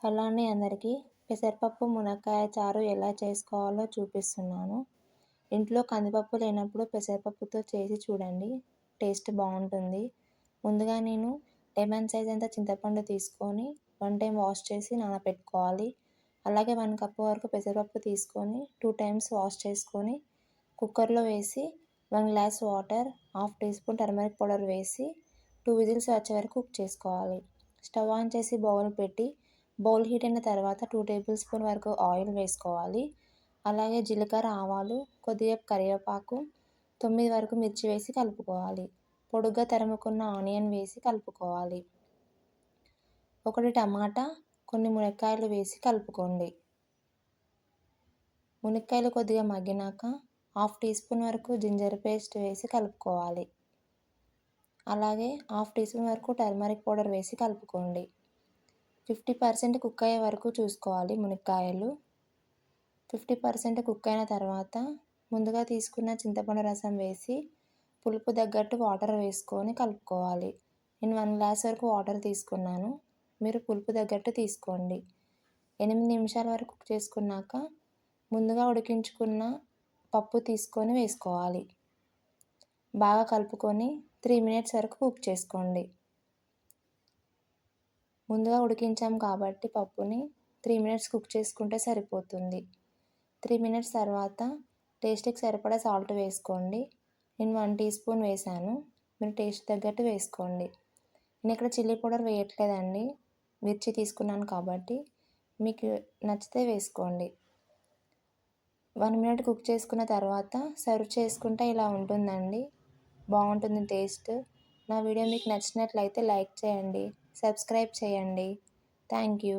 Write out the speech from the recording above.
Hello అండి అందరికీ. పెసరపప్పు, మునక్కాయ చారు ఎలా చేసుకోవాలో చూపిస్తున్నాను. ఇంట్లో కందిపప్పు లేనప్పుడు పెసరపప్పుతో చేసి చూడండి. టేస్ట్ బాగుంటుంది. ముందుగా నేను లెమన్ సైజ్ అంత చింతపండు తీసుకొని 1 టైం వాష్ చేసి నానబెట్టుకోవాలి. అలాగే 1 కప్పు వరకు పెసరపప్పు తీసుకొని 2 టైమ్స్ వాష్ చేసుకొని కుక్కర్లో వేసి 1 glass water, half teaspoon turmeric powder వేసి 2 విజిల్స్ వచ్చే వరకు కుక్ చేసుకోవాలి. స్టవ్ ఆన్ చేసి బౌల్ పెట్టి బౌల్ హీట్ అయిన తర్వాత 2 టేబుల్ స్పూన్ వరకు ఆయిల్ వేసుకోవాలి. అలాగే జీలకర్ర, ఆవాలు, కొద్దిగా కరివేపాకు, 9 వరకు మిర్చి వేసి కలుపుకోవాలి. పొడుగ్గా తరుముకున్న ఆనియన్ వేసి కలుపుకోవాలి. 1 టమాటా, కొన్ని మునక్కాయలు వేసి కలుపుకోండి. మునక్కాయలు కొద్దిగా మగ్గినాక హాఫ్ టీ స్పూన్ వరకు జింజర్ పేస్ట్ వేసి కలుపుకోవాలి. అలాగే హాఫ్ టీ స్పూన్ వరకు టర్మరిక్ పౌడర్ వేసి కలుపుకోండి. 50% కుక్ అయ్యే వరకు చూసుకోవాలి. మునక్కాయలు 50% కుక్ అయిన తర్వాత ముందుగా తీసుకున్న చింతపండు రసం వేసి పులుపు తగ్గట్టు వాటర్ వేసుకొని కలుపుకోవాలి. నేను 1 గ్లాస్ వరకు వాటర్ తీసుకున్నాను. మీరు పులుపు తగ్గట్టు తీసుకోండి. 8 నిమిషాల వరకు కుక్ చేసుకున్నాక ముందుగా ఉడికించుకున్న పప్పు తీసుకొని వేసుకోవాలి. బాగా కలుపుకొని 3 మినిట్స్ వరకు కుక్ చేసుకోండి. ముందుగా ఉడికించాం కాబట్టి పప్పుని 3 మినిట్స్ కుక్ చేసుకుంటే సరిపోతుంది. 3 మినిట్స్ తర్వాత టేస్ట్కి సరిపడా సాల్ట్ వేసుకోండి. నేను 1 టీ స్పూన్ వేసాను. మీరు టేస్ట్ తగ్గట్టు వేసుకోండి. నేను ఇక్కడ చిల్లీ పౌడర్ వేయట్లేదండి, మిర్చి తీసుకున్నాను కాబట్టి. మీకు నచ్చితే వేసుకోండి. 1 మినిట్ కుక్ చేసుకున్న తర్వాత సర్వ్ చేసుకుంటే ఇలా ఉంటుందండి. బాగుంటుంది టేస్ట్. నా వీడియో మీకు నచ్చినట్లయితే లైక్ చేయండి, సబ్స్క్రైబ్ చేయండి. Thank you.